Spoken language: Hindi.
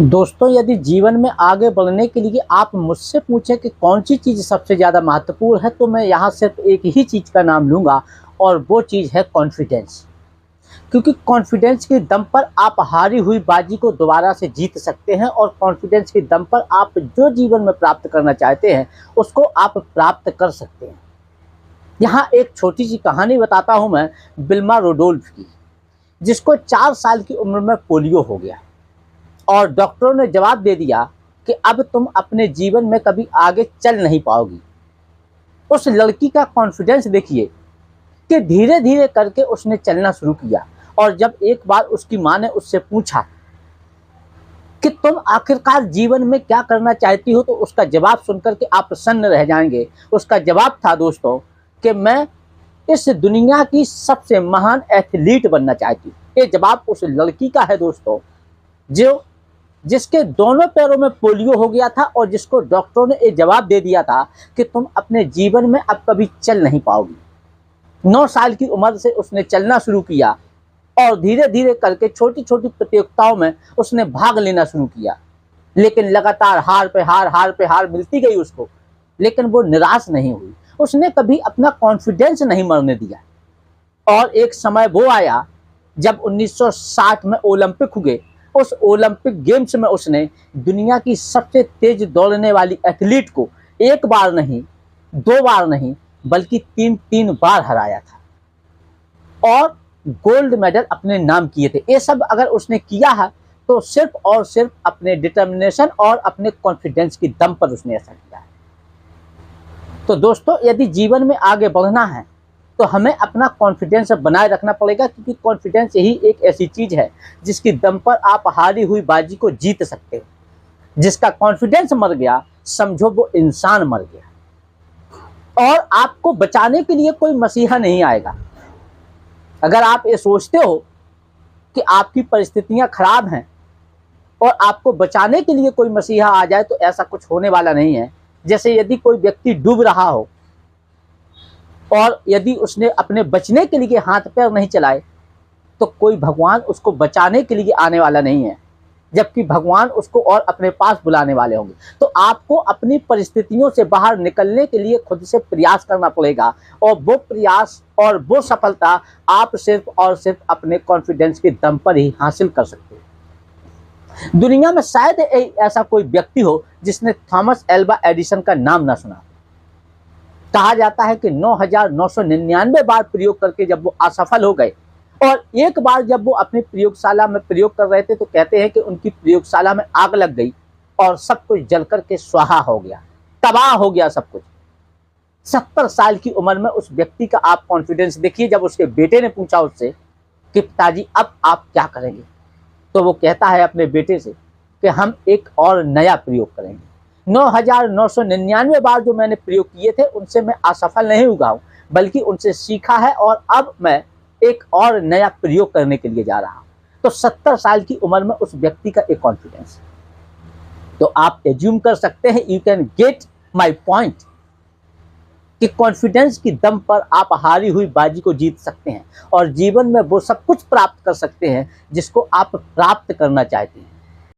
दोस्तों, यदि जीवन में आगे बढ़ने के लिए आप मुझसे पूछें कि कौन सी चीज़ सबसे ज़्यादा महत्वपूर्ण है, तो मैं यहाँ सिर्फ एक ही चीज़ का नाम लूँगा और वो चीज़ है कॉन्फिडेंस। क्योंकि कॉन्फिडेंस के दम पर आप हारी हुई बाजी को दोबारा से जीत सकते हैं और कॉन्फिडेंस के दम पर आप जो जीवन में प्राप्त करना चाहते हैं उसको आप प्राप्त कर सकते हैं। यहाँ एक छोटी सी कहानी बताता हूँ मैं विल्मा रोडोल्फ की, जिसको 4 साल की उम्र में पोलियो हो गया और डॉक्टरों ने जवाब दे दिया कि अब तुम अपने जीवन में कभी आगे चल नहीं पाओगी। उस लड़की का कॉन्फिडेंस देखिए कि धीरे धीरे करके उसने चलना शुरू किया। और जब एक बार उसकी माँ ने उससे पूछा कि तुम आखिरकार जीवन में क्या करना चाहती हो, तो उसका जवाब सुनकर के आप प्रसन्न रह जाएंगे। उसका जवाब था दोस्तों कि मैं इस दुनिया की सबसे महान एथलीट बनना चाहती हूँ। ये जवाब उस लड़की का है दोस्तों, जिसके दोनों पैरों में पोलियो हो गया था और जिसको डॉक्टरों ने ये जवाब दे दिया था कि तुम अपने जीवन में अब कभी चल नहीं पाओगी। 9 साल की उम्र से उसने चलना शुरू किया और धीरे धीरे करके छोटी छोटी प्रतियोगिताओं में उसने भाग लेना शुरू किया, लेकिन लगातार हार पे हार मिलती गई उसको, लेकिन वो निराश नहीं हुई। उसने कभी अपना कॉन्फिडेंस नहीं मरने दिया। और एक समय वो आया जब 1960 में ओलंपिक हुए। उस ओलंपिक गेम्स में उसने दुनिया की सबसे तेज दौड़ने वाली एथलीट को 1 बार नहीं, 2 बार नहीं, बल्कि 3 बार हराया था और गोल्ड मेडल अपने नाम किए थे। ये सब अगर उसने किया है तो सिर्फ और सिर्फ अपने डिटर्मिनेशन और अपने कॉन्फिडेंस की दम पर उसने ऐसा किया है। तो दोस्तों, यदि जीवन में आगे बढ़ना है तो हमें अपना कॉन्फिडेंस बनाए रखना पड़ेगा, क्योंकि कॉन्फिडेंस यही एक ऐसी चीज़ है जिसकी दम पर आप हारी हुई बाजी को जीत सकते हो। जिसका कॉन्फिडेंस मर गया, समझो वो इंसान मर गया। और आपको बचाने के लिए कोई मसीहा नहीं आएगा। अगर आप ये सोचते हो कि आपकी परिस्थितियां खराब हैं और आपको बचाने के लिए कोई मसीहा आ जाए, तो ऐसा कुछ होने वाला नहीं है। जैसे यदि कोई व्यक्ति डूब रहा हो और यदि उसने अपने बचने के लिए हाथ पैर नहीं चलाए, तो कोई भगवान उसको बचाने के लिए आने वाला नहीं है, जबकि भगवान उसको और अपने पास बुलाने वाले होंगे। तो आपको अपनी परिस्थितियों से बाहर निकलने के लिए खुद से प्रयास करना पड़ेगा, और वो प्रयास और वो सफलता आप सिर्फ और सिर्फ अपने कॉन्फिडेंस के दम पर ही हासिल कर सकते हैं। दुनिया में शायद ऐसा कोई व्यक्ति हो जिसने थॉमस एल्वा एडिसन का नाम ना सुना। कहा जाता है कि 9,999 बार प्रयोग करके जब वो असफल हो गए और एक बार जब वो अपनी प्रयोगशाला में प्रयोग कर रहे थे, तो कहते हैं कि उनकी प्रयोगशाला में आग लग गई और सब कुछ जल करके स्वाहा हो गया, तबाह हो गया सब कुछ। 70 साल की उम्र में उस व्यक्ति का आप कॉन्फिडेंस देखिए। जब उसके बेटे ने पूछा उससे कि पिताजी अब आप क्या करेंगे, तो वो कहता है अपने बेटे से कि हम एक और नया प्रयोग करेंगे। 9,999 बार जो मैंने प्रयोग किए थे उनसे मैं असफल नहीं हुआ हूँ, बल्कि उनसे सीखा है और अब मैं एक और नया प्रयोग करने के लिए जा रहा हूँ। तो 70 साल की उम्र में उस व्यक्ति का एक कॉन्फिडेंस। तो आप एज्यूम कर सकते हैं, you can get my point, कि कॉन्फिडेंस की दम पर आप हारी हुई बाजी को जीत सकते हैं और जीवन में वो सब कुछ प्राप्त कर सकते हैं जिसको आप प्राप्त करना चाहते हैं।